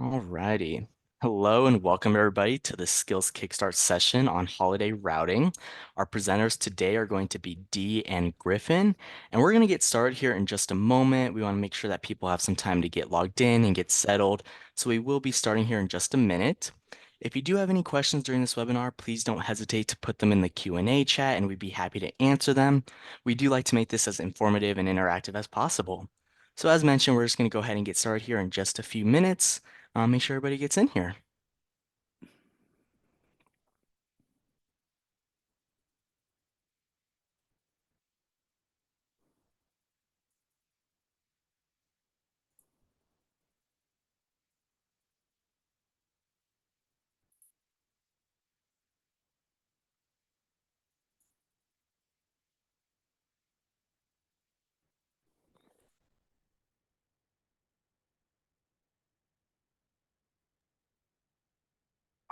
Alrighty. Hello and welcome everybody to the Skills Kickstart session on holiday routing. Our presenters today are going to be Dee and Griffin, and we're going to get started here in just a moment. We want to make sure that people have some time to get logged in and get settled, so we will be starting here in just a minute. If you do have any questions during this webinar, please don't hesitate to put them in the Q&A chat and we'd be happy to answer them. We do like to make this as informative and interactive as possible. So as mentioned, we're just going to go ahead and get started here in just a few minutes. Make sure everybody gets in here.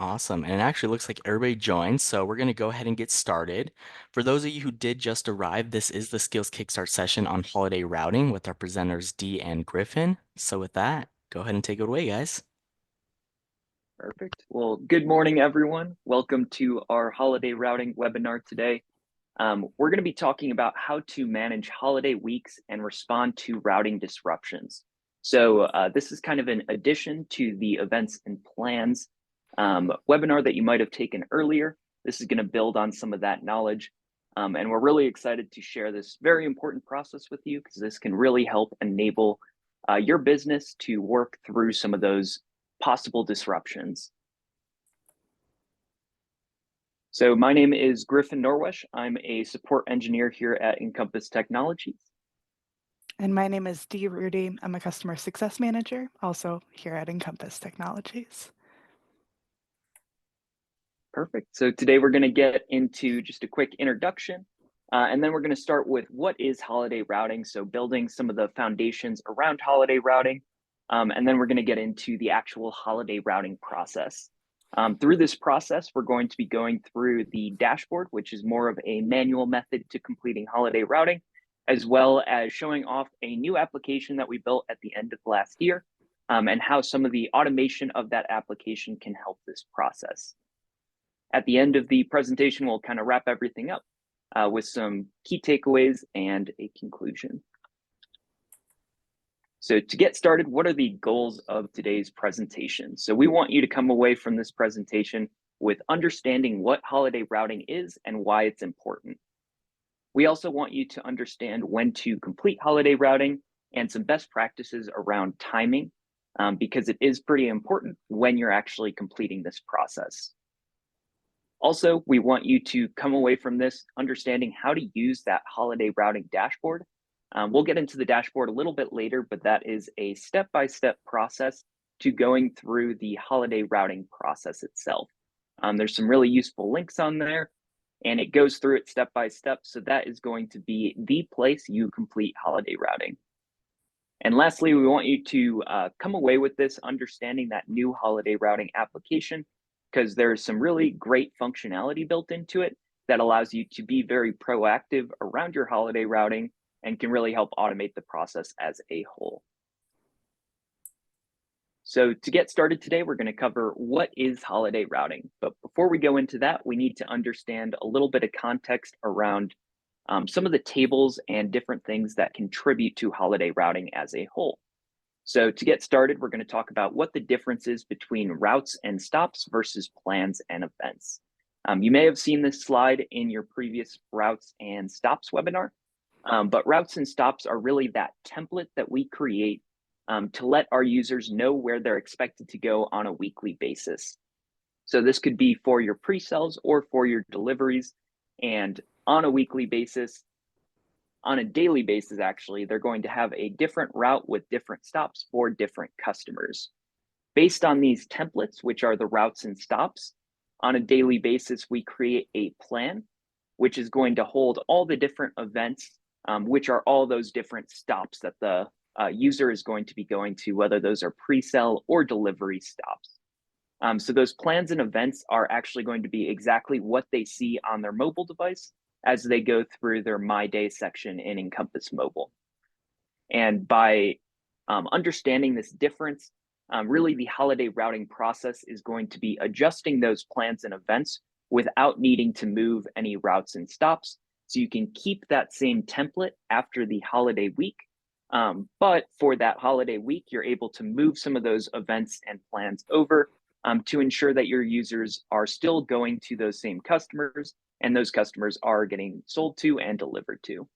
Awesome. And it actually looks like everybody joined, so we're going to go ahead and get started. For those of you who did just arrive, this is the Skills Kickstart session on holiday routing with our presenters Dee and Griffin. So with that, go ahead and take it away, guys. Perfect. Well, good morning, everyone. Welcome to our holiday routing webinar today. We're going to be talking about how to manage holiday weeks and respond to routing disruptions. So this is kind of an addition to the events and plans webinar that you might have taken earlier. This is going to build on some of that knowledge. And we're really excited to share this very important process with you because this can really help enable your business to work through some of those possible disruptions. So my name is Griffin Norwesh. I'm a support engineer here at Encompass Technologies. And my name is Dee Rudy. I'm a customer success manager, also here at Encompass Technologies. Perfect. So today we're going to get into just a quick introduction, and then we're going to start with what is holiday routing, so building some of the foundations around holiday routing, and then we're going to get into the actual holiday routing process. Through this process, we're going to be going through the dashboard, which is more of a manual method to completing holiday routing, as well as showing off a new application that we built at the end of last year, and how some of the automation of that application can help this process. At the end of the presentation, we'll kind of wrap everything up with some key takeaways and a conclusion. So to get started, what are the goals of today's presentation? So we want you to come away from this presentation with understanding what holiday routing is and why it's important. We also want you to understand when to complete holiday routing and some best practices around timing, because it is pretty important when you're actually completing this process. Also, we want you to come away from this understanding how to use that holiday routing dashboard. We'll get into the dashboard a little bit later, but that is a step-by-step process to going through the holiday routing process itself. There's some really useful links on there, and it goes through it step by step. So that is going to be the place you complete holiday routing. And lastly, we want you to come away with this understanding that new holiday routing application, because there's some really great functionality built into it that allows you to be very proactive around your holiday routing and can really help automate the process as a whole. So to get started today, we're going to cover what is holiday routing. But before we go into that, we need to understand a little bit of context around some of the tables and different things that contribute to holiday routing as a whole. So to get started, we're going to talk about what the difference is between routes and stops versus plans and events. You may have seen this slide in your previous routes and stops webinar, but routes and stops are really that template that we create to let our users know where they're expected to go on a weekly basis. So this could be for your pre-sales or for your deliveries, and on a weekly basis, on a daily basis, actually, they're going to have a different route with different stops for different customers. Based on these templates, which are the routes and stops, on a daily basis, we create a plan, which is going to hold all the different events, which are all those different stops that the user is going to be going to, whether those are pre-sale or delivery stops. So those plans and events are actually going to be exactly what they see on their mobile device as they go through their My Day section in Encompass Mobile. And by understanding this difference, Really, the holiday routing process is going to be adjusting those plans and events without needing to move any routes and stops. So you can keep that same template after the holiday week. But for that holiday week, you're able to move some of those events and plans over to ensure that your users are still going to those same customers and those customers are getting sold to and delivered to.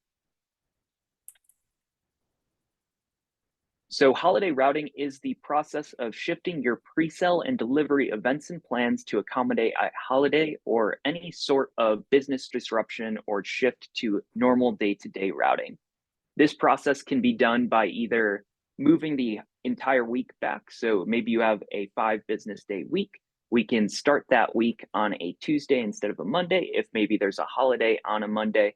So holiday routing is the process of shifting your pre-sale and delivery events and plans to accommodate a holiday or any sort of business disruption or shift to normal day-to-day routing. This process can be done by either moving the entire week back. So maybe you have a 5 business day week. We can start that week on a Tuesday instead of a Monday, if maybe there's a holiday on a Monday,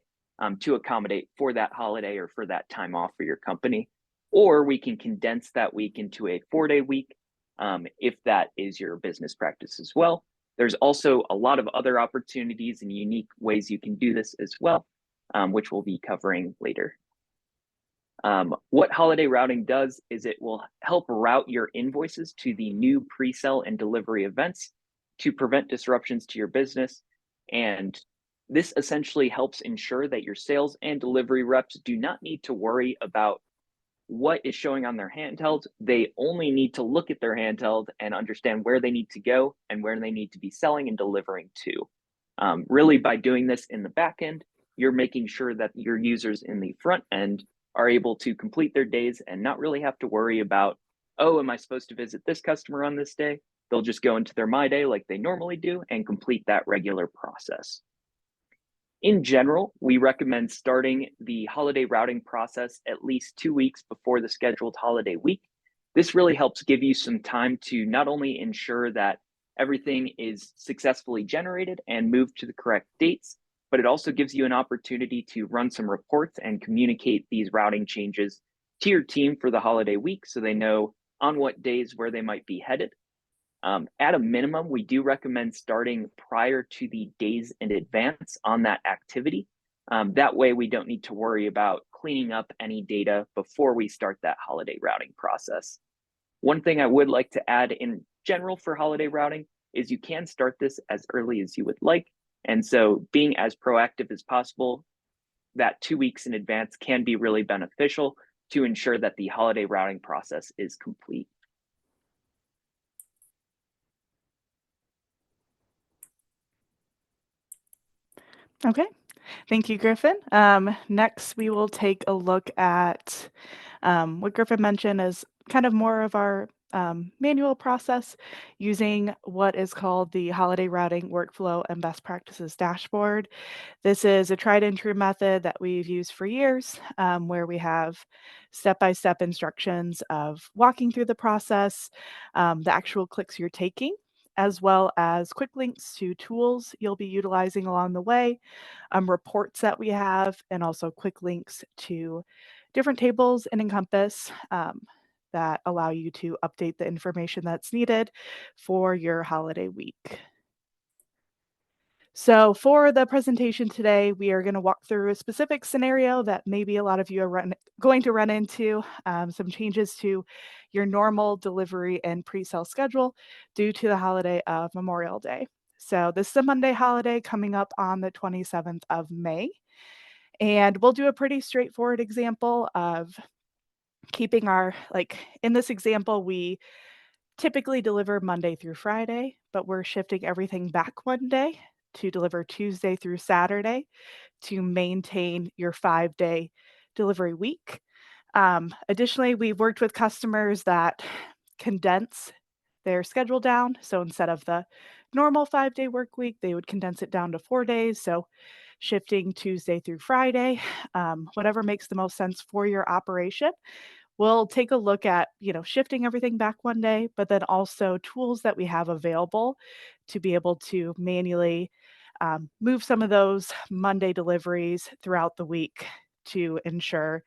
to accommodate for that holiday or for that time off for your company. Or we can condense that week into a 4 day week, if that is your business practice as well. There's also a lot of other opportunities and unique ways you can do this as well, which we'll be covering later. What holiday routing does is it will help route your invoices to the new pre-sale and delivery events to prevent disruptions to your business. And this essentially helps ensure that your sales and delivery reps do not need to worry about what is showing on their handheld. They only need to look at their handheld and understand where they need to go and where they need to be selling and delivering to. Really, by doing this in the back end, you're making sure that your users in the front end are able to complete their days and not really have to worry about, oh, am I supposed to visit this customer on this day? They'll just go into their My Day like they normally do and complete that regular process. In general, we recommend starting the holiday routing process at least 2 weeks before the scheduled holiday week. This really helps give you some time to not only ensure that everything is successfully generated and moved to the correct dates, but it also gives you an opportunity to run some reports and communicate these routing changes to your team for the holiday week so they know on what days where they might be headed. At a minimum, we do recommend starting prior to the days in advance on that activity. That way, we don't need to worry about cleaning up any data before we start that holiday routing process. One thing I would like to add in general for holiday routing is you can start this as early as you would like. And so being as proactive as possible, that 2 weeks in advance can be really beneficial to ensure that the holiday routing process is complete. Okay, thank you, Griffin. Next, we will take a look at what Griffin mentioned is kind of more of our manual process using what is called the holiday routing workflow and best practices dashboard. This is a tried and true method that we've used for years, where we have step-by-step instructions of walking through the process, the actual clicks you're taking, as well as quick links to tools you'll be utilizing along the way, reports that we have, and also quick links to different tables in Encompass that allow you to update the information that's needed for your holiday week. So for the presentation today, we are going to walk through a specific scenario that maybe a lot of you are going to run into, some changes to your normal delivery and pre-sale schedule due to the holiday of Memorial Day. So this is a Monday holiday coming up on the 27th of May. And we'll do a pretty straightforward example of keeping our, like in this example, we typically deliver Monday through Friday, but we're shifting everything back one day to deliver Tuesday through Saturday to maintain your 5 day delivery week. Additionally, we've worked with customers that condense their schedule down. So instead of the normal 5 day work week, they would condense it down to 4 days. So shifting Tuesday through Friday, whatever makes the most sense for your operation. We'll take a look at, shifting everything back one day, but then also tools that we have available to be able to manually move some of those Monday deliveries throughout the week to ensure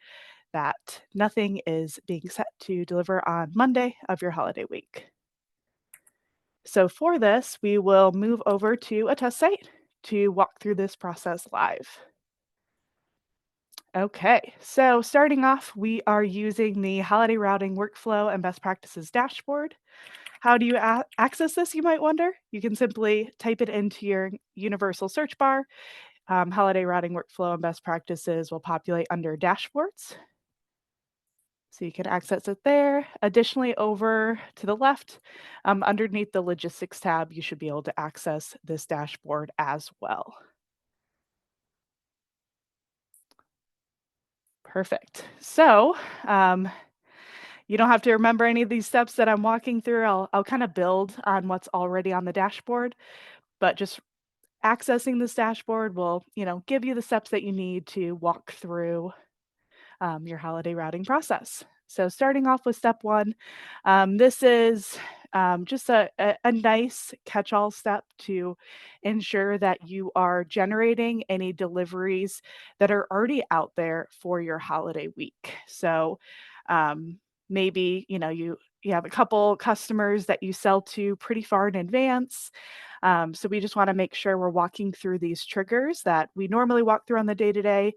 that nothing is being set to deliver on Monday of your holiday week. So for this, we will move over to a test site to walk through this process live. Okay, so starting off, we are using the holiday routing workflow and best practices dashboard. How do you access this, you might wonder? You can simply type it into your universal search bar. Holiday routing workflow and best practices will populate under dashboards. So you can access it there. Additionally, over to the left, underneath the logistics tab, you should be able to access this dashboard as well. Perfect. So you don't have to remember any of these steps that I'm walking through. I'll kind of build on what's already on the dashboard, but just accessing this dashboard will, give you the steps that you need to walk through your holiday routing process. So starting off with step one, this is just a nice catch-all step to ensure that you are generating any deliveries that are already out there for your holiday week. So maybe you have a couple customers that you sell to pretty far in advance. So we just want to make sure we're walking through these triggers that we normally walk through on the day-to-day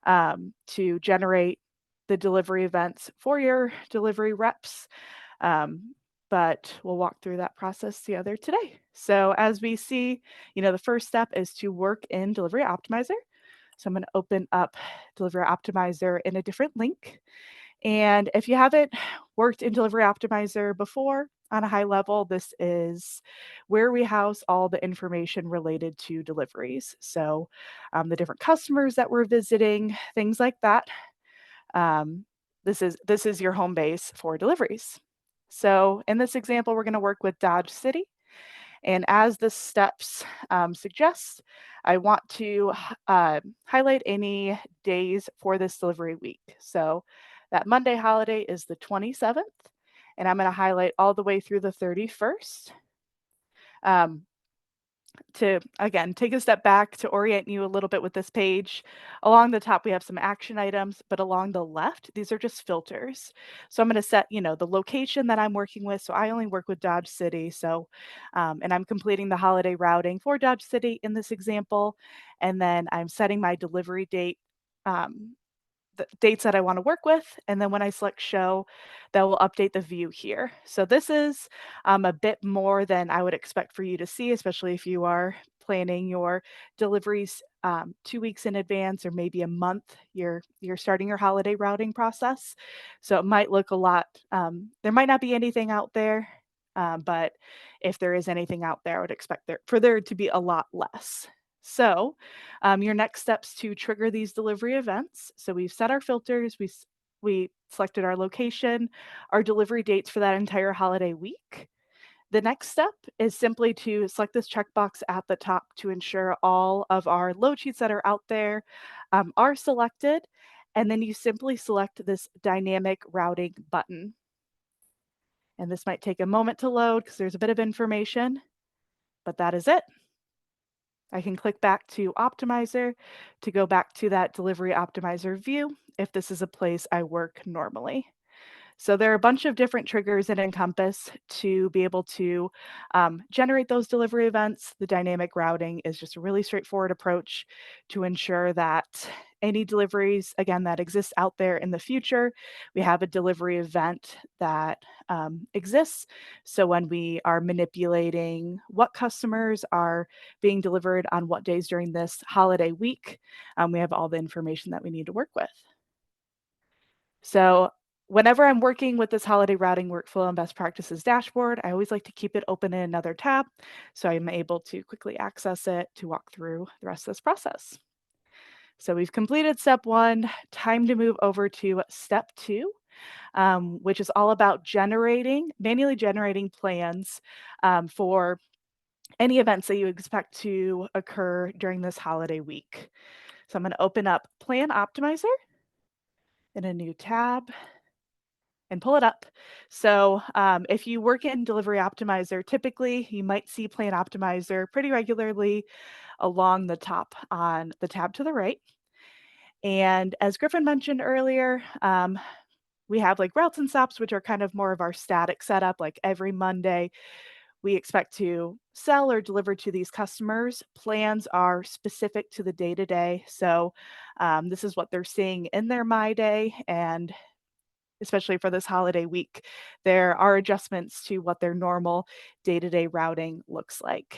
to generate the delivery events for your delivery reps. But we'll walk through that process together today. So as we see, the first step is to work in Delivery Optimizer. So I'm going to open up Delivery Optimizer in a different link. And if you haven't worked in Delivery Optimizer before on a high level, this is where we house all the information related to deliveries. So the different customers that we're visiting, things like that. Um, this is your home base for deliveries. So in this example, we're going to work with Dodge City. And as the steps suggest, I want to highlight any days for this delivery week. So that Monday holiday is the 27th, and I'm going to highlight all the way through the 31st. To, again, take a step back to orient you a little bit with this page. Along the top, we have some action items, but along the left, these are just filters. So I'm going to set, the location that I'm working with. So I only work with Dodge City. So, and I'm completing the holiday routing for Dodge City in this example. And then I'm setting my delivery date, the dates that I want to work with. And then when I select show, that will update the view here. So this is a bit more than I would expect for you to see, especially if you are planning your deliveries 2 weeks in advance or maybe a month. You're starting your holiday routing process. So it might look a lot, there might not be anything out there, but if there is anything out there, I would expect for there to be a lot less. So your next steps to trigger these delivery events. So we've set our filters, we selected our location, our delivery dates for that entire holiday week. The next step is simply to select this checkbox at the top to ensure all of our load sheets that are out there are selected. And then you simply select this dynamic routing button. And this might take a moment to load because there's a bit of information, but that is it. I can click back to Optimizer to go back to that Delivery Optimizer view if this is a place I work normally. So there are a bunch of different triggers that encompass to be able to generate those delivery events. The dynamic routing is just a really straightforward approach to ensure that any deliveries, again, that exist out there in the future, we have a delivery event that exists. So when we are manipulating what customers are being delivered on what days during this holiday week, we have all the information that we need to work with. So whenever I'm working with this holiday routing workflow and best practices dashboard, I always like to keep it open in another tab so I'm able to quickly access it to walk through the rest of this process. So we've completed step one, time to move over to step two, which is all about manually generating plans for any events that you expect to occur during this holiday week. So I'm going to open up Plan Optimizer in a new tab and pull it up. So if you work in Delivery Optimizer, typically you might see Plan Optimizer pretty regularly along the top on the tab to the right. And as Griffin mentioned earlier, we have like routes and stops, which are kind of more of our static setup. Like every Monday, we expect to sell or deliver to these customers. Plans are specific to the day-to-day. -day. So this is what they're seeing in their My Day, and especially for this holiday week. There are adjustments to what their normal day-to-day routing looks like.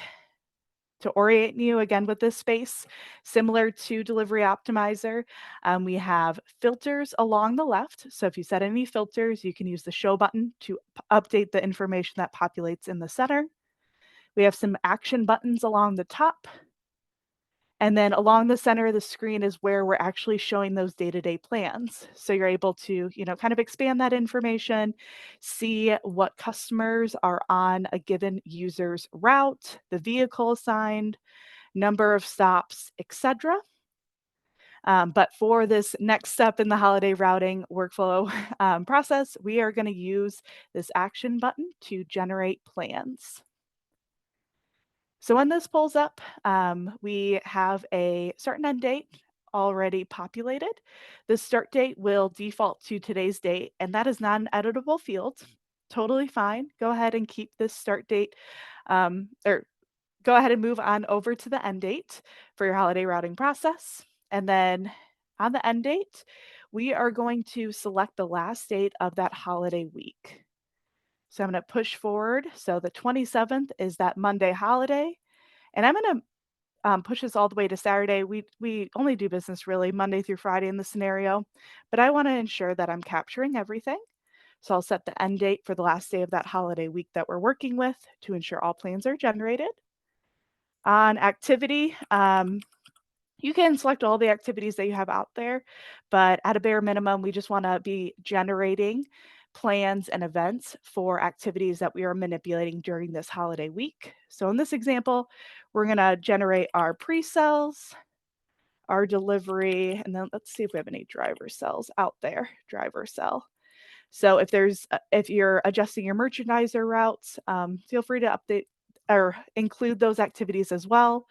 To orient you again with this space, similar to Delivery Optimizer, we have filters along the left. So if you set any filters, you can use the show button to update the information that populates in the center. We have some action buttons along the top. And then along the center of the screen is where we're actually showing those day-to-day plans. So you're able to, kind of expand that information, see what customers are on a given user's route, the vehicle assigned, number of stops, etc. But for this next step in the holiday routing workflow process, we are going to use this action button to generate plans. So when this pulls up, we have a start and end date already populated. The start date will default to today's date, and that is not an editable field. Totally fine. Go ahead and keep this start date, or go ahead and move on over to the end date for your holiday routing process. And then on the end date, we are going to select the last date of that holiday week. So I'm going to push forward. So the 27th is that Monday holiday. And I'm going to push this all the way to Saturday. We only do business really Monday through Friday in the scenario, but I want to ensure that I'm capturing everything. So I'll set the end date for the last day of that holiday week that we're working with to ensure all plans are generated. On activity, you can select all the activities that you have out there, but at a bare minimum, we just want to be generating plans and events for activities that we are manipulating during this holiday week. So in this example, we're going to generate our pre-sales, our delivery, and then let's see if we have any driver cells out there, driver cell. So if you're adjusting your merchandiser routes, feel free to update or include those activities as well.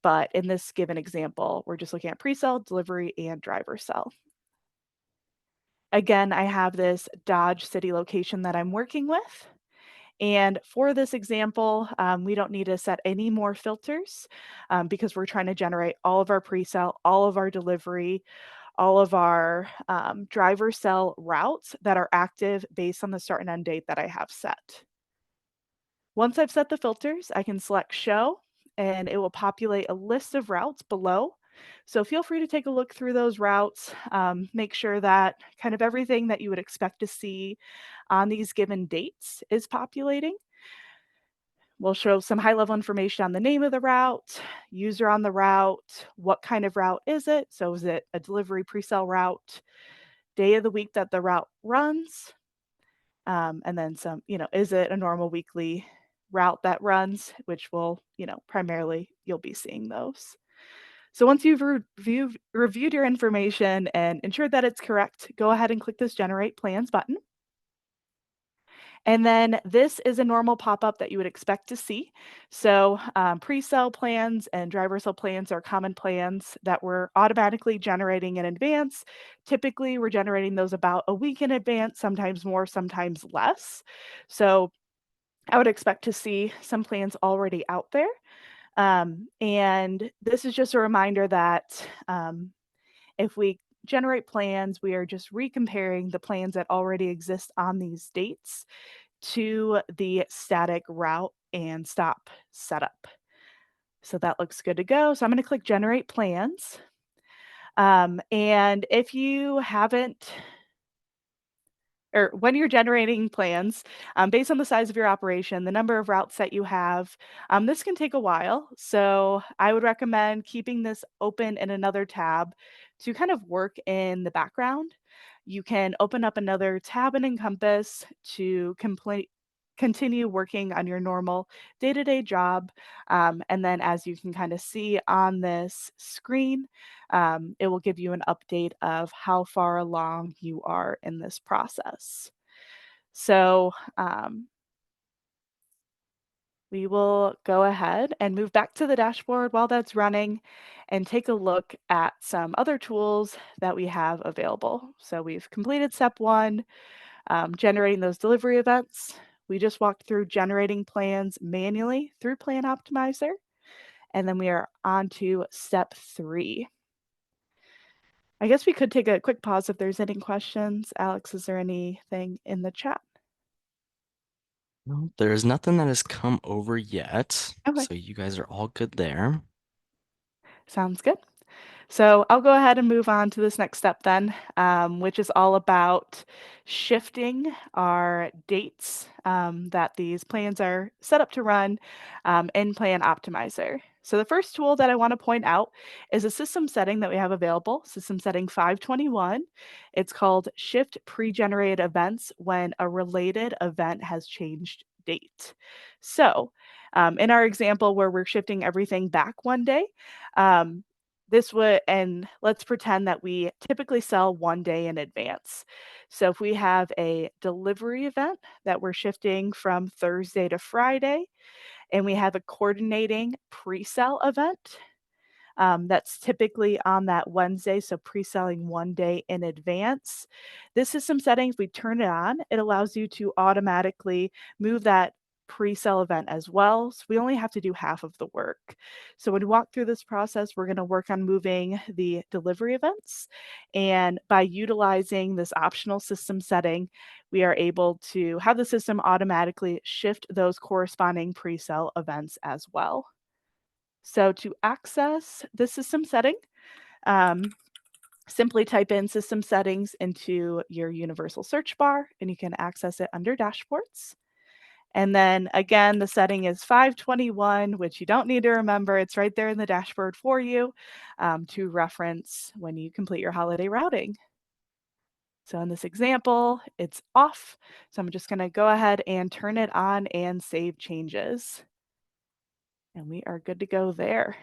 But in this given example, we're just looking at pre-sale, delivery, and driver cell. Again, I have this Dodge City location that I'm working with. And for this example, we don't need to set any more filters because we're trying to generate all of our pre-sale, all of our delivery, all of our driver cell routes that are active based on the start and end date that I have set. Once I've set the filters, I can select show and it will populate a list of routes below. So feel free to take a look through those routes, make sure that kind of everything that you would expect to see on these given dates is populating. We'll show some high level information on the name of the route, user on the route, what kind of route is it? So is it a delivery pre-sale route, day of the week that the route runs, and then some, is it a normal weekly route that runs, which will, primarily you'll be seeing those. So once you've reviewed your information and ensured that it's correct, go ahead and click this Generate Plans button. And then this is a normal pop-up that you would expect to see. So pre-sale plans and driver sale plans are common plans that we're automatically generating in advance. Typically, we're generating those about a week in advance, sometimes more, sometimes less. So I would expect to see some plans already out there. And this is just a reminder that if we generate plans, we are just recomparing the plans that already exist on these dates to the static route and stop setup. So that looks good to go. So I'm going to click Generate Plans. And if you haven't or when you're generating plans, based on the size of your operation, the number of routes that you have, this can take a while. So I would recommend keeping this open in another tab to kind of work in the background. You can open up another tab in Encompass to continue working on your normal day-to-day job. And then as you can kind of see on this screen, it will give you an update of how far along you are in this process. So we will go ahead and move back to the dashboard while that's running and take a look at some other tools that we have available. So we've completed step one, generating those delivery events. We just walked through generating plans manually through Plan Optimizer. And then we are on to step three. I guess we could take a quick pause if there's any questions. Alex, is there anything in the chat? No, there's nothing that has come over yet, Okay, so you guys are all good there. sounds good. So I'll go ahead and move on to this next step then, which is all about shifting our dates that these plans are set up to run in Plan Optimizer. So the first tool that I want to point out is a system setting that we have available, system setting 521. It's called Shift Pre-Generated Events when a related event has changed date. So in our example where we're shifting everything back one day, um, this would and let's pretend that we typically sell 1 day in advance. So if we have a delivery event that we're shifting from Thursday to Friday, and we have a coordinating pre-sale event that's typically on that Wednesday, so pre-selling 1 day in advance. This system settings, we turn it on, it allows you to automatically move that pre-sale event as well. So we only have to do half of the work. So when we walk through this process, we're going to work on moving the delivery events. And by utilizing this optional system setting, we are able to have the system automatically shift those corresponding pre-sale events as well. So to access the system setting, um, simply type in system settings into your universal search bar and you can access it under dashboards. And then again, the setting is 521, which you don't need to remember. It's right there in the dashboard for you to reference when you complete your holiday routing. So in this example, it's off. So I'm just going to go ahead and turn it on and save changes. And we are good to go there.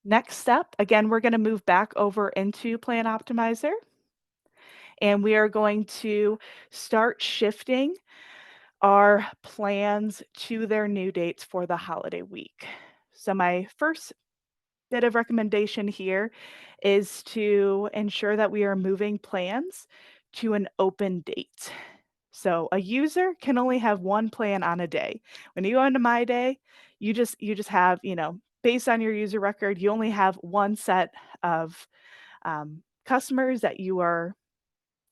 Next step, again, we're going to move back over into Plan Optimizer, and we are going to start shifting our plans to their new dates for the holiday week. So my first bit of recommendation here is to ensure that we are moving plans to an open date. So a user can only have one plan on a day. When you go into My Day, you just have, based on your user record, you only have one set of customers that you are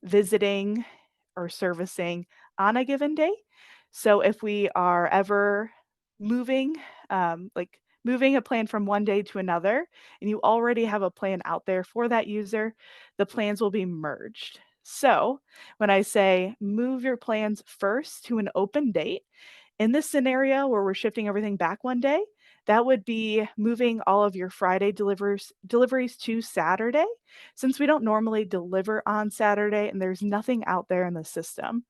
visiting or servicing on a given day. So if we are ever moving, moving a plan from one day to another, and you already have a plan out there for that user, the plans will be merged. So when I say move your plans first to an open date, in this scenario where we're shifting everything back one day, that would be moving all of your Friday deliveries to Saturday, since we don't normally deliver on Saturday and there's nothing out there in the system.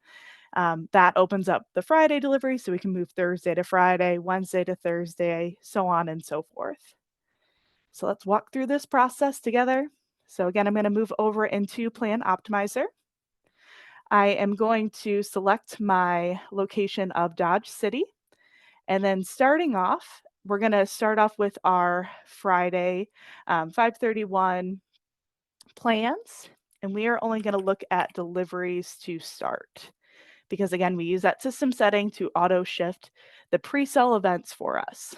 That opens up the Friday delivery so we can move Thursday to Friday, Wednesday to Thursday, so on and so forth. So let's walk through this process together. So again, I'm going to move over into Plan Optimizer. I am going to select my location of Dodge City. And then starting off, we're going to start off with our Friday 531 plans. And we are only going to look at deliveries to start because, again, we use that system setting to auto shift the pre-sale events for us.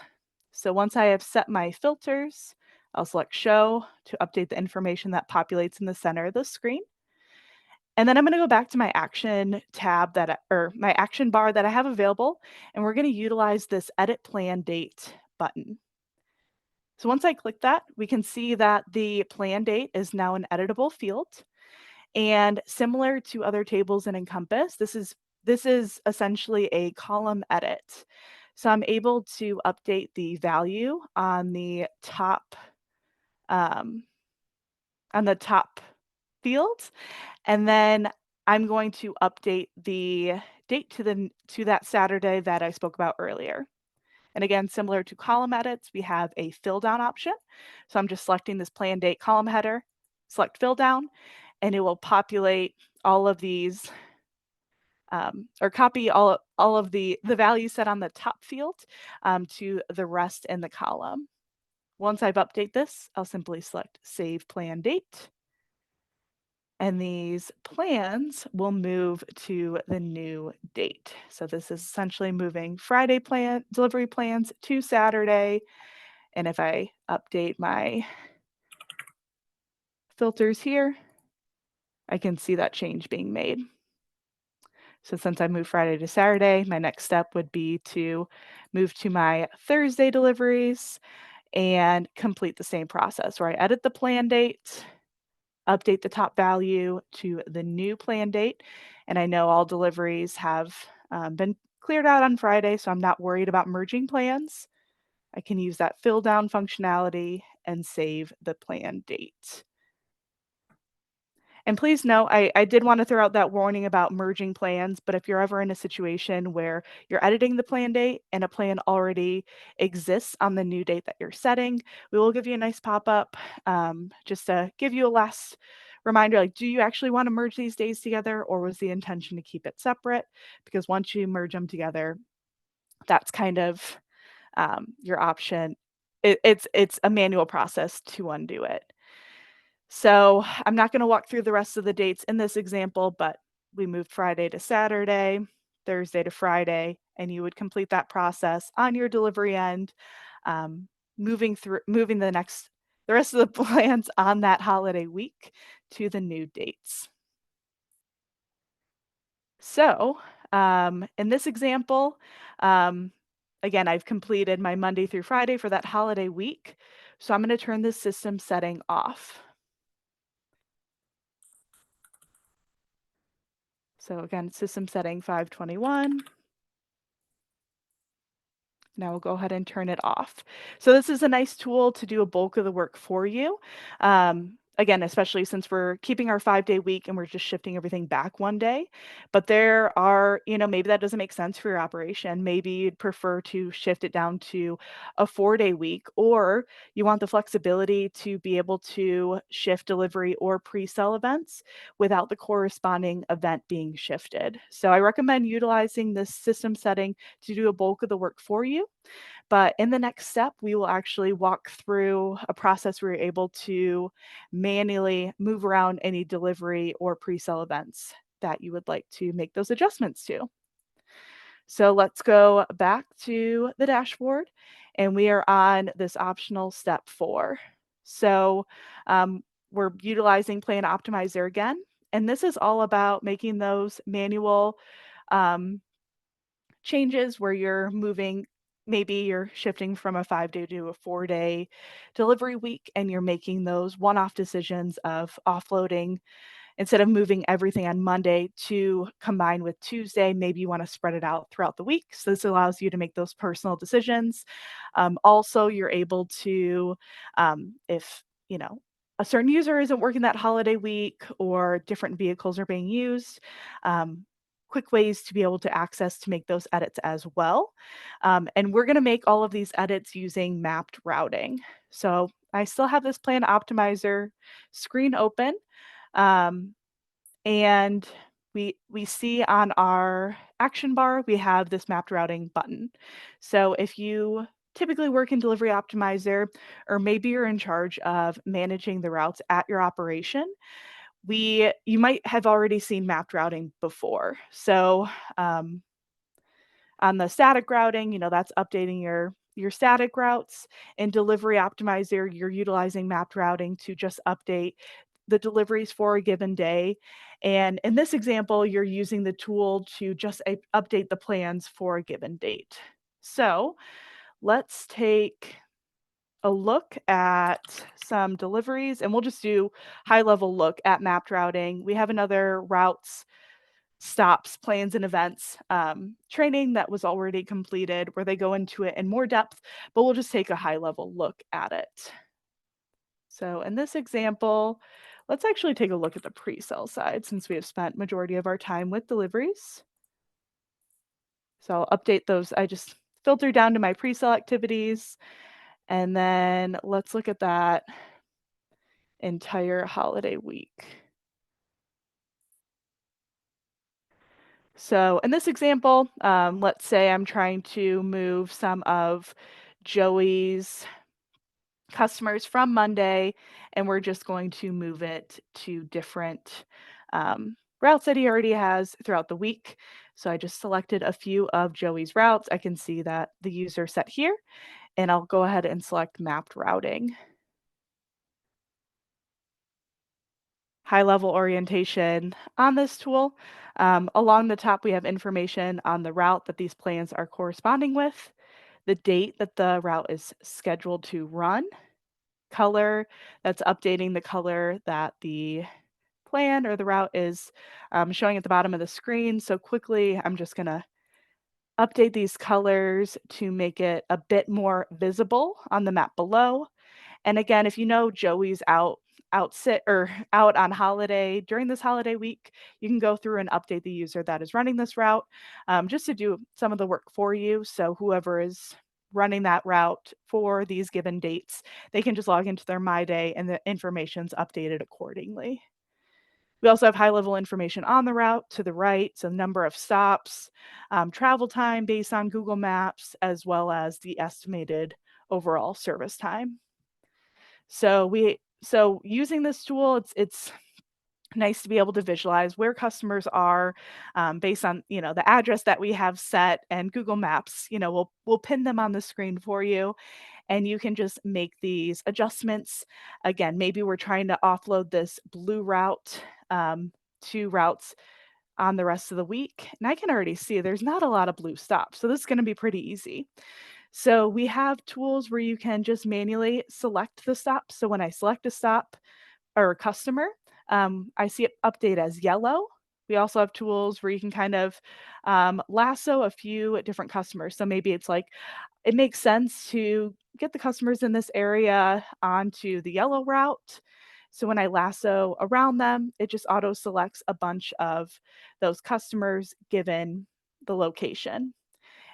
So once I have set my filters, I'll select Show to update the information that populates in the center of the screen. And then I'm going to go back to my action tab or my action bar that I have available, and we're going to utilize this Edit Plan Date button. So once I click that, we can see that the plan date is now an editable field. And similar to other tables in Encompass, this is essentially a column edit. So I'm able to update the value um, on the top field, and then I'm going to update the date to that Saturday that I spoke about earlier. And again, similar to column edits, we have a fill down option. So I'm just selecting this plan date column header, select fill down, and it will populate all of these or copy all of the values set on the top field to the rest in the column. Once I've updated this, I'll simply select Save Plan Date. And these plans will move to the new date. So this is essentially moving Friday plan delivery plans to Saturday. And if I update my filters here, I can see that change being made. So since I moved Friday to Saturday, my next step would be to move to my Thursday deliveries and complete the same process where I edit the plan date, update the top value to the new plan date. And I know all deliveries have been cleared out on Friday, so I'm not worried about merging plans. I can use that fill down functionality and save the plan date. And please note, I did want to throw out that warning about merging plans, but if you're ever in a situation where you're editing the plan date and a plan already exists on the new date that you're setting, we will give you a nice pop-up just to give you a last reminder, like, do you actually want to merge these days together, or was the intention to keep it separate? Because once you merge them together, that's kind of your option. It's a manual process to undo it. So I'm not going to walk through the rest of the dates in this example, but we moved Friday to Saturday, Thursday to Friday, and you would complete that process on your delivery end, um, moving the rest of the plans on that holiday week to the new dates. So in this example, um, again, I've completed my Monday through Friday for that holiday week. So I'm going to turn this system setting off. So again, system setting 521. Now we'll go ahead and turn it off. So this is a nice tool to do a bulk of the work for you. Again, especially since we're keeping our 5-day week and we're just shifting everything back one day. But there are, maybe that doesn't make sense for your operation. Maybe you'd prefer to shift it down to a 4-day week, or you want the flexibility to be able to shift delivery or pre-sale events without the corresponding event being shifted. So I recommend utilizing this system setting to do a bulk of the work for you. But in the next step, we will actually walk through a process where you're able to manually move around any delivery or pre-sale events that you would like to make those adjustments to. So let's go back to the dashboard, and we are on this optional step 4. So we're utilizing Plan Optimizer again, and this is all about making those manual changes where you're moving. Maybe you're shifting from a 5-day to a 4-day delivery week, and you're making those one-off decisions of offloading. Instead of moving everything on Monday to combine with Tuesday, maybe you want to spread it out throughout the week. So this allows you to make those personal decisions. Also, you're able to, if a certain user isn't working that holiday week or different vehicles are being used, quick ways to be able to access to make those edits as well. And we're going to make all of these edits using mapped routing. So I still have this plan optimizer screen open. And we see on our action bar, we have this mapped routing button. So if you typically work in Delivery Optimizer, or maybe you're in charge of managing the routes at your operation, you might have already seen mapped routing before. So on the static routing, that's updating your static routes. In Delivery Optimizer, you're utilizing mapped routing to just update the deliveries for a given day. And in this example, you're using the tool to just update the plans for a given date. So let's take a look at some deliveries, and we'll just do high-level look at mapped routing. We have another routes, stops, plans, and events training that was already completed where they go into it in more depth, but we'll just take a high-level look at it. So in this example, let's actually take a look at the pre-sale side since we have spent majority of our time with deliveries. So I'll update those. I just filter down to my pre-sale activities, and then let's look at that entire holiday week. So in this example, let's say I'm trying to move some of Joey's customers from Monday, and we're just going to move it to different routes that he already has throughout the week. So I just selected a few of Joey's routes. I can see that the user set here, and I'll go ahead and select mapped routing. high-level orientation on this tool. Along the top, we have information on the route that these plans are corresponding with, the date that the route is scheduled to run, color that's updating the color that the plan or the route is showing at the bottom of the screen. So quickly, I'm just going to update these colors to make it a bit more visible on the map below. And again, if you know Joey's out sit or out on holiday during this holiday week, you can go through and update the user that is running this route, just to do some of the work for you. So whoever is running that route for these given dates, they can just log into their My Day and the information's updated accordingly. We also have high-level information on the route to the right, so number of stops, travel time based on Google Maps, as well as the estimated overall service time. So using this tool, it's nice to be able to visualize where customers are, based on, the address that we have set, and Google Maps, we'll pin them on the screen for you, and you can just make these adjustments. Again, maybe we're trying to offload this blue route, to routes on the rest of the week, and I can already see there's not a lot of blue stops, so this is gonna be pretty easy. So we have tools where you can just manually select the stop. So when I select a stop or a customer, I see it update as yellow. We also have tools where you can kind of lasso a few different customers. So maybe it's like it makes sense to get the customers in this area onto the yellow route. So when I lasso around them, it just auto selects a bunch of those customers given the location.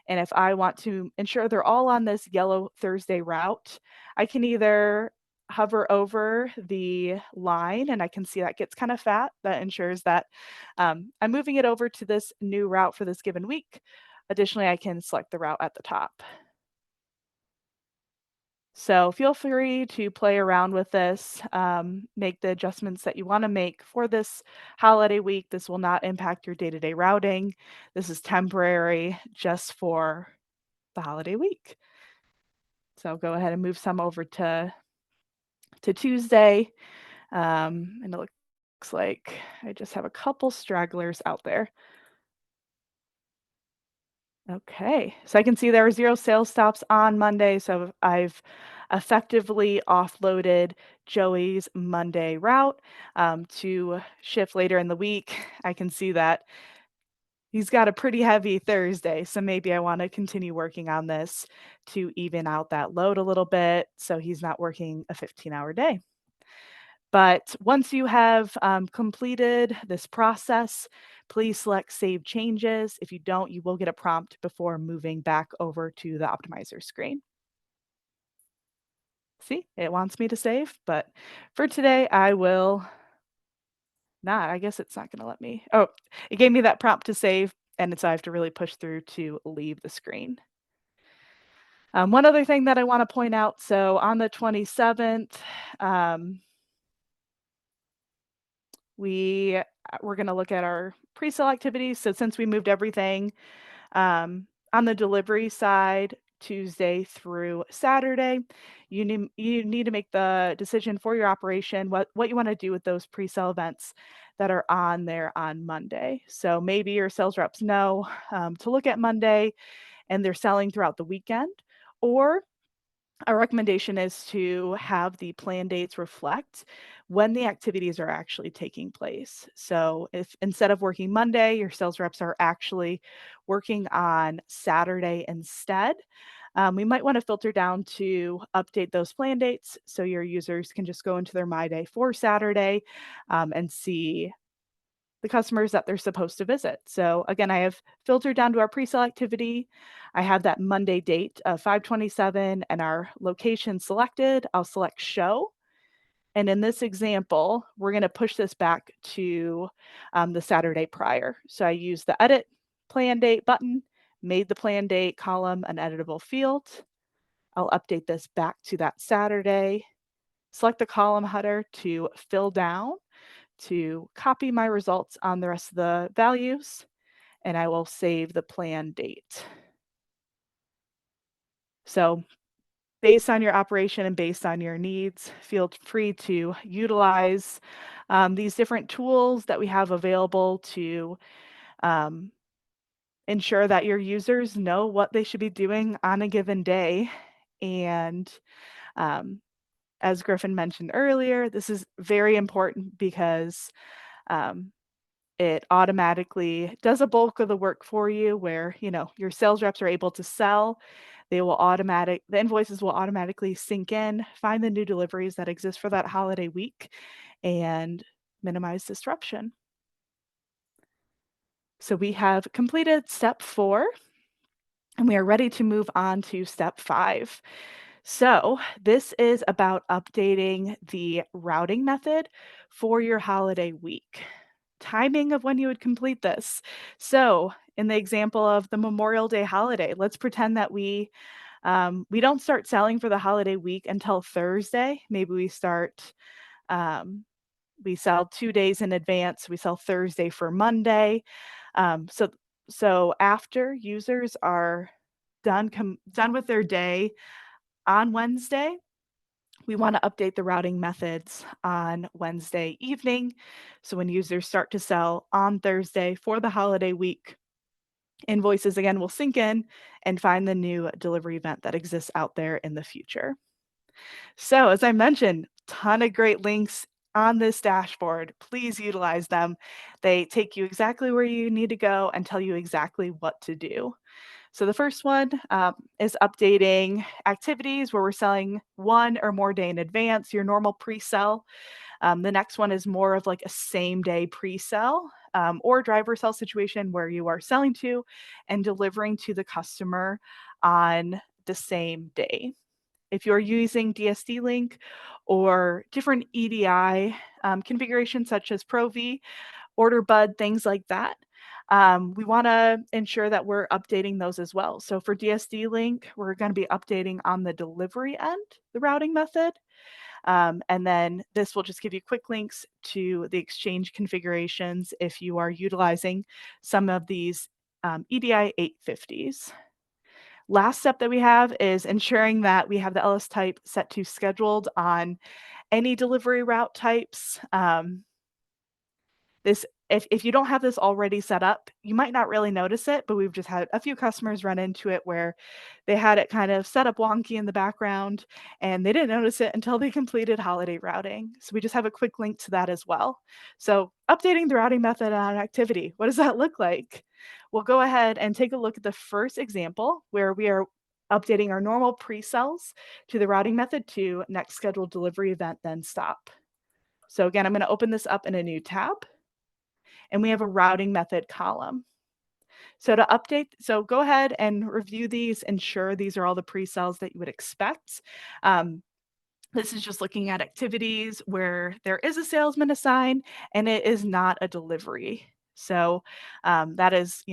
And if I want to ensure they're all on this yellow Thursday route, I can either hover over the line and I can see that gets kind of fat. That ensures that I'm moving it over to this new route for this given week. Additionally, I can select the route at the top. So feel free to play around with this, make the adjustments that you want to make for this holiday week. This will not impact your day-to-day routing. This is temporary just for the holiday week. So I'll go ahead and move some over to Tuesday. And it looks like I just have a couple stragglers out there. Okay, so I can see there are 0 sales stops on Monday, so I've effectively offloaded Joey's Monday route, to shift later in the week. I can see that he's got a pretty heavy Thursday, so maybe I wanna continue working on this to even out that load a little bit, so he's not working a 15-hour day. But once you have completed this process, please select Save Changes. If you don't, you will get a prompt before moving back over to the optimizer screen. See, it wants me to save, but for today, I will not. I guess it's not going to let me. Oh, it gave me that prompt to save, and so I have to really push through to leave the screen. One other thing that I want to point out, so on the 27th, um, we're gonna look at our pre-sale activities. So since we moved everything, on the delivery side, Tuesday through Saturday, you need to make the decision for your operation, what you wanna do with those pre-sale events that are on there on Monday. So maybe your sales reps know, to look at Monday and they're selling throughout the weekend, or our recommendation is to have the plan dates reflect when the activities are actually taking place. So, if instead of working Monday, your sales reps are actually working on Saturday instead, we might want to filter down to update those plan dates so your users can just go into their My Day for Saturday, and see the customers that they're supposed to visit. So again, I have filtered down to our pre-sale activity. I have that Monday date of 5/27 and our location selected. I'll select show. And in this example, we're going to push this back to the Saturday prior. So I use the edit plan date button, made the plan date column an editable field. I'll update this back to that Saturday. Select the column header to fill down to copy my results on the rest of the values, and I will save the plan date. So based on your operation and based on your needs, feel free to utilize these different tools that we have available to um, ensure that your users know what they should be doing on a given day. And um, as Griffin mentioned earlier, this is very important because um, it automatically does a bulk of the work for you where, your sales reps are able to sell. The invoices will automatically sync in, find the new deliveries that exist for that holiday week, and minimize disruption. So we have completed step 4, and we are ready to move on to step 5. So this is about updating the routing method for your holiday week. Timing of when you would complete this. So in the example of the Memorial Day holiday, let's pretend that we don't start selling for the holiday week until Thursday. Maybe we sell 2 days in advance. We sell Thursday for Monday. So after users are done with their day on Wednesday, we want to update the routing methods on Wednesday evening. So when users start to sell on Thursday for the holiday week, invoices again will sync in and find the new delivery event that exists out there in the future. So as I mentioned, ton of great links on this dashboard. Please utilize them. They take you exactly where you need to go and tell you exactly what to do. So the first one is updating activities where we're selling one or more day in advance, your normal pre-sell. The next one is more of like a same day pre-sell or driver sell situation where you are selling to and delivering to the customer on the same day. If you're using DSD Link or different EDI configurations such as Pro-V, Order Bud, things like that, we want to ensure that we're updating those as well. So for DSD Link, we're going to be updating on the delivery end, the routing method. And then this will just give you quick links to the exchange configurations if you are utilizing some of these EDI 850s. Last step that we have is ensuring that we have the LS type set to scheduled on any delivery route types. If you don't have this already set up, you might not really notice it, but we've just had a few customers run into it where they had it kind of set up wonky in the background and they didn't notice it until they completed holiday routing. So we just have a quick link to that as well. So updating the routing method on activity, what does that look like? We'll go ahead and take a look at the first example where we are updating our normal pre-sales to the routing method to next scheduled delivery event, then stop. So again, I'm going to open this up in a new tab and we have a routing method column. So go ahead and review these, ensure these are all the pre-sales that you would expect. This is just looking at activities where there is a salesman assigned and it is not a delivery. So that is,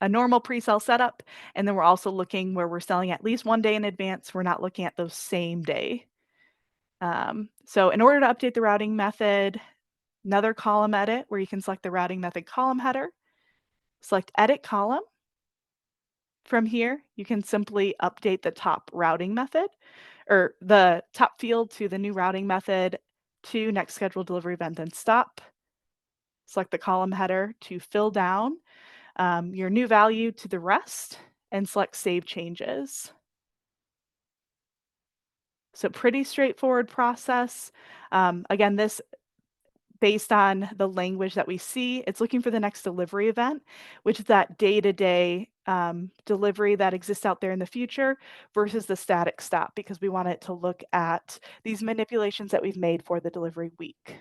a normal pre-sale setup. And then we're also looking where we're selling at least 1 day in advance. We're not looking at those same day. So in order to update the routing method, another column edit where you can select the routing method column header, select edit column. From here, you can simply update the top routing method or the top field to the new routing method to next scheduled delivery event, then stop. Select the column header to fill down your new value to the rest and select save changes. So pretty straightforward process. Again, this based on the language that we see, it's looking for the next delivery event, which is that day-to-day delivery that exists out there in the future versus the static stop, because we want it to look at these manipulations that we've made for the delivery week.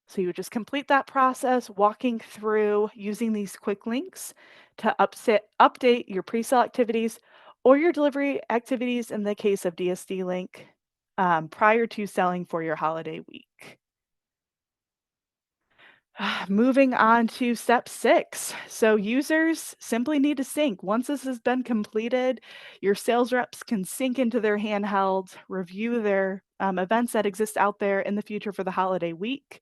So you would just complete that process, walking through using these quick links to update your pre-sale activities or your delivery activities in the case of DSD Link prior to selling for your holiday week. Moving on to step 6. So users simply need to sync. Once this has been completed, your sales reps can sync into their handhelds, review their events that exist out there in the future for the holiday week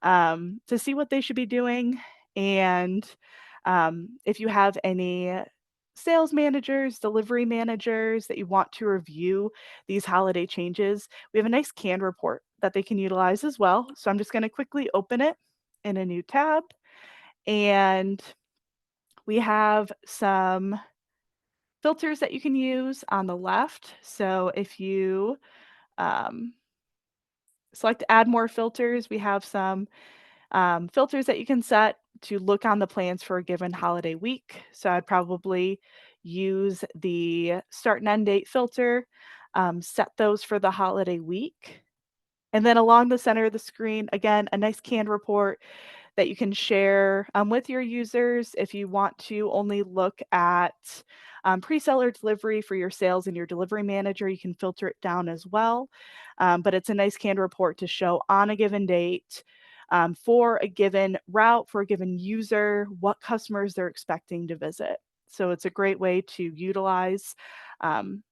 to see what they should be doing. And if you have any sales managers, delivery managers that you want to review these holiday changes, we have a nice canned report that they can utilize as well. So I'm just going to quickly open it in a new tab. And we have some filters that you can use on the left. So if you um, select add more filters, we have some filters that you can set to look on the plans for a given holiday week. So I'd probably use the start and end date filter, set those for the holiday week. And then along the center of the screen, again, a nice canned report that you can share with your users. If you want to only look at pre-seller delivery for your sales and your delivery manager, you can filter it down as well. But it's a nice canned report to show on a given date for a given route, for a given user, what customers they're expecting to visit. So it's a great way to utilize um,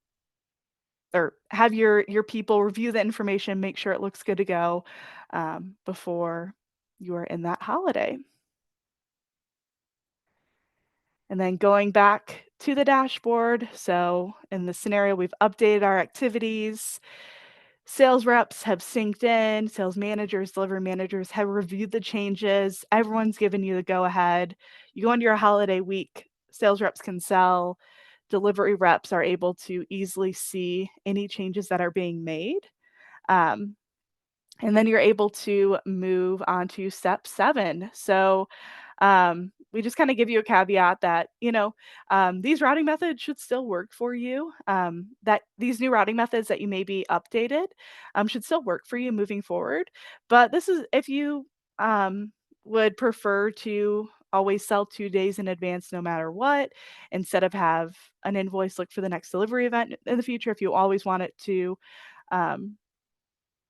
or have your people review the information, make sure it looks good to go before you are in that holiday. And then going back to the dashboard. So in the scenario, we've updated our activities. Sales reps have synced in, sales managers, delivery managers have reviewed the changes. Everyone's given you the go ahead. You go into your holiday week, sales reps can sell. Delivery reps are able to easily see any changes that are being made. Um, and then you're able to move on to step 7. So we just kind of give you a caveat that, these routing methods should still work for you. That these new routing methods that you may be updated should still work for you moving forward. But this is if you would prefer to always sell 2 days in advance no matter what, instead of have an invoice look for the next delivery event in the future, if you always want it to um,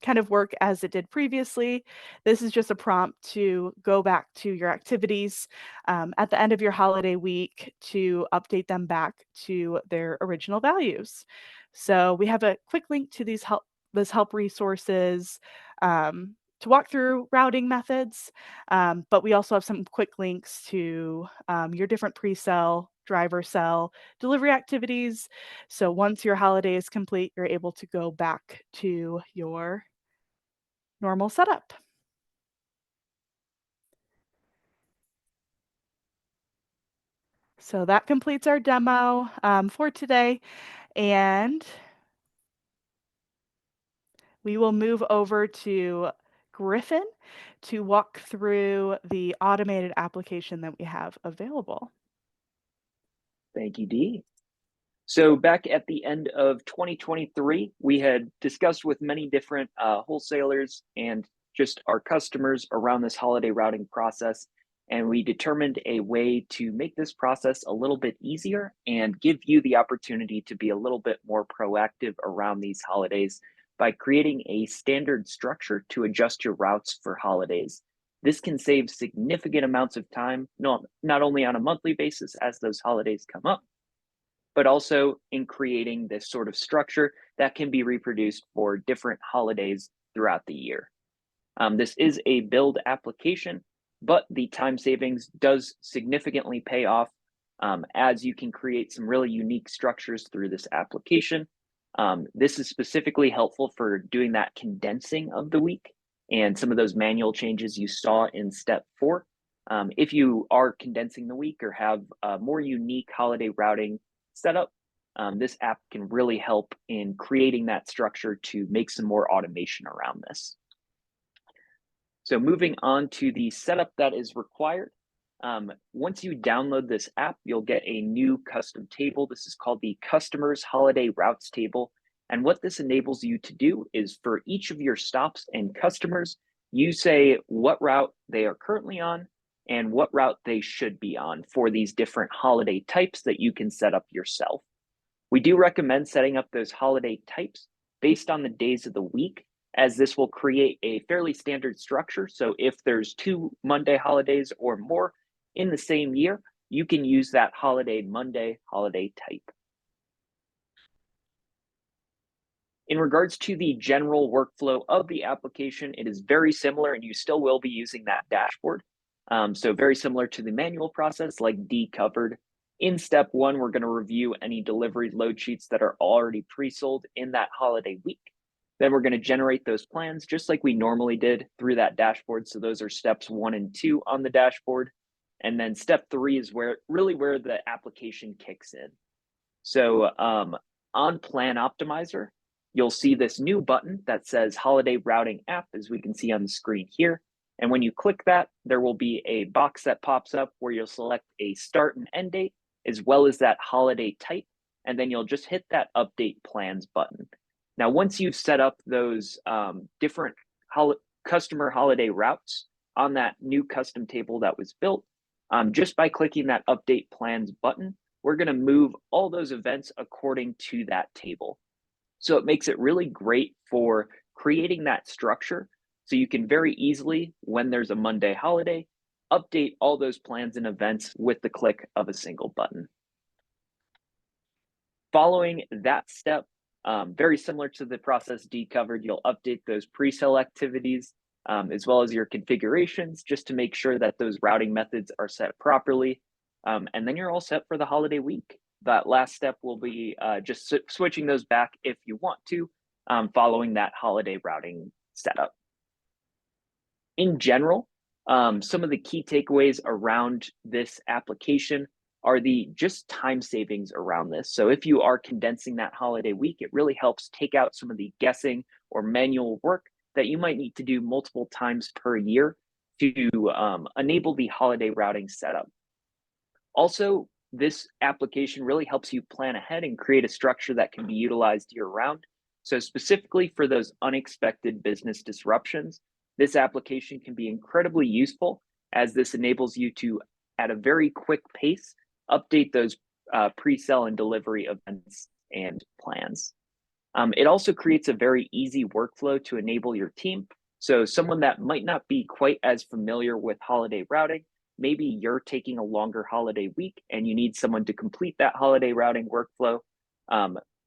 kind of work as it did previously. This is just a prompt to go back to your activities at the end of your holiday week to update them back to their original values. So we have a quick link to this help resources to walk through routing methods, but we also have some quick links to your different pre-sell, driver sell, delivery activities. So once your holiday is complete, you're able to go back to your normal setup. So that completes our demo for today, and we will move over to Griffin to walk through the automated application that we have available. Thank you, Dee. So back at the end of 2023, we had discussed with many different wholesalers and just our customers around this holiday routing process. And we determined a way to make this process a little bit easier and give you the opportunity to be a little bit more proactive around these holidays by creating a standard structure to adjust your routes for holidays. This can save significant amounts of time, not only on a monthly basis as those holidays come up, but also in creating this sort of structure that can be reproduced for different holidays throughout the year. This is a build application, but the time savings does significantly pay off as you can create some really unique structures through this application. This is specifically helpful for doing that condensing of the week and some of those manual changes you saw in step 4. If you are condensing the week or have a more unique holiday routing setup, this app can really help in creating that structure to make some more automation around this. So moving on to the setup that is required. Once you download this app, you'll get a new custom table. This is called the Customers Holiday Routes table. And what this enables you to do is for each of your stops and customers, you say what route they are currently on and what route they should be on for these different holiday types that you can set up yourself. We do recommend setting up those holiday types based on the days of the week, as this will create a fairly standard structure. So if there's 2 Monday holidays or more in the same year, you can use that holiday Monday holiday type. In regards to the general workflow of the application, it is very similar and you still will be using that dashboard. So very similar to the manual process like Dee covered. In step one, we're going to review any delivery load sheets that are already pre-sold in that holiday week. Then we're going to generate those plans just like we normally did through that dashboard. So those are steps 1 and 2 on the dashboard. And then step 3 is where the application kicks in. So on Plan Optimizer, you'll see this new button that says Holiday Routing App, as we can see on the screen here. And when you click that, there will be a box that pops up where you'll select a start and end date, as well as that holiday type. And then you'll just hit that Update Plans button. Now, once you've set up those different customer holiday routes on that new custom table that was built, just by clicking that Update Plans button, we're going to move all those events according to that table. So it makes it really great for creating that structure so you can very easily, when there's a Monday holiday, update all those plans and events with the click of a single button. Following that step, very similar to the process D covered, you'll update those pre-sale activities as well as your configurations just to make sure that those routing methods are set properly. And then you're all set for the holiday week. That last step will be just switching those back if you want to, following that holiday routing setup. In general, some of the key takeaways around this application are the just time savings around this. So if you are condensing that holiday week, it really helps take out some of the guessing or manual work that you might need to do multiple times per year to enable the holiday routing setup. Also, this application really helps you plan ahead and create a structure that can be utilized year round. So specifically for those unexpected business disruptions, this application can be incredibly useful as this enables you to, at a very quick pace, update those pre-sale and delivery events and plans. It also creates a very easy workflow to enable your team. So someone that might not be quite as familiar with holiday routing, maybe you're taking a longer holiday week and you need someone to complete that holiday routing workflow.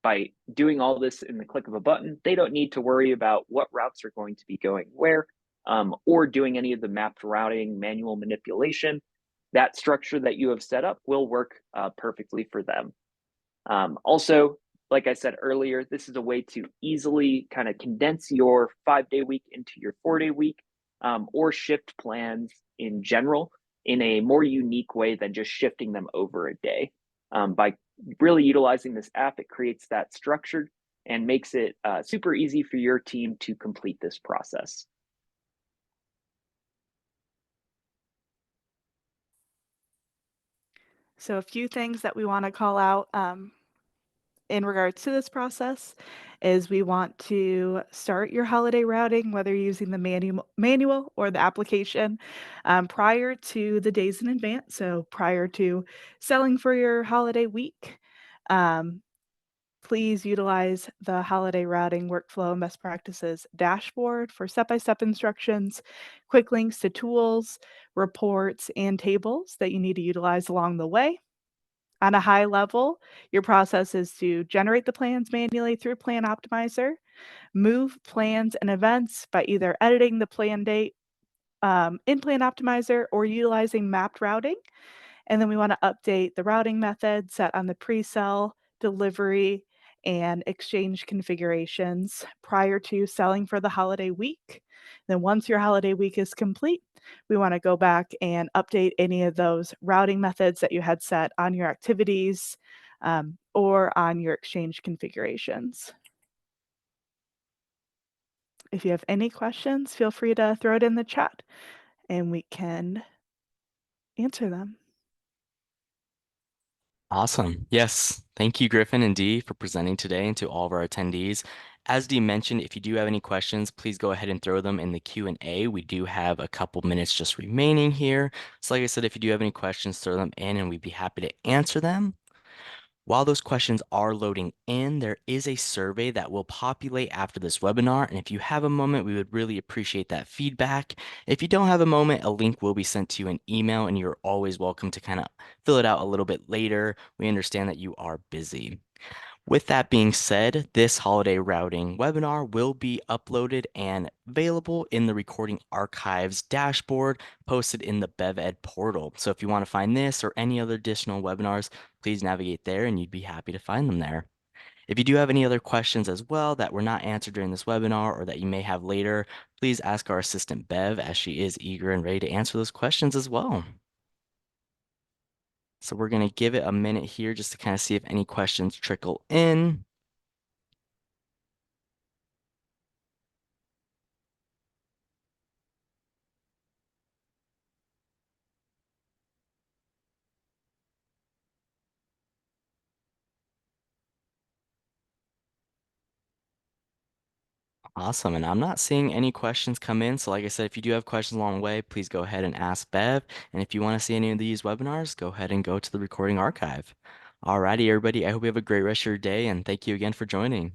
By doing all this in the click of a button, they don't need to worry about what routes are going to be going where, or doing any of the mapped routing manual manipulation. That structure that you have set up will work perfectly for them. Also, like I said earlier, this is a way to easily kind of condense your 5-day week into your 4-day week, or shift plans in general in a more unique way than just shifting them over a day. By really utilizing this app, it creates that structure and makes it super easy for your team to complete this process. So a few things that we want to call out in regards to this process is we want to start your holiday routing, whether you're using the manual or the application, prior to the days in advance. So prior to selling for your holiday week. Please utilize the holiday routing workflow and best practices dashboard for step-by-step instructions, quick links to tools, reports, and tables that you need to utilize along the way. On a high level, your process is to generate the plans manually through Plan Optimizer, move plans and events by either editing the plan date in Plan Optimizer or utilizing mapped routing. And then we want to update the routing method set on the pre-sell, delivery, and exchange configurations prior to selling for the holiday week. Then once your holiday week is complete, we want to go back and update any of those routing methods that you had set on your activities or on your exchange configurations. If you have any questions, feel free to throw it in the chat and we can answer them. Awesome. Yes. Thank you, Griffin and Dee, for presenting today and to all of our attendees. As Dee mentioned, if you do have any questions, please go ahead and throw them in the Q&A. We do have a couple minutes just remaining here. So like I said, if you do have any questions, throw them in and we'd be happy to answer them. While those questions are loading in, there is a survey that will populate after this webinar. And if you have a moment, we would really appreciate that feedback. If you don't have a moment, a link will be sent to you in email, and you're always welcome to kind of fill it out a little bit later. We understand that you are busy. With that being said, this holiday routing webinar will be uploaded and available in the recording archives dashboard posted in the BevEd portal. So if you want to find this or any other additional webinars, please navigate there and you'd be happy to find them there. If you do have any other questions as well that were not answered during this webinar or that you may have later, please ask our assistant Bev as she is eager and ready to answer those questions as well. So we're going to give it a minute here just to kind of see if any questions trickle in. Awesome. And I'm not seeing any questions come in. So like I said, if you do have questions along the way, please go ahead and ask Bev. And if you want to see any of these webinars, go ahead and go to the recording archive. Alrighty, everybody. I hope you have a great rest of your day and thank you again for joining.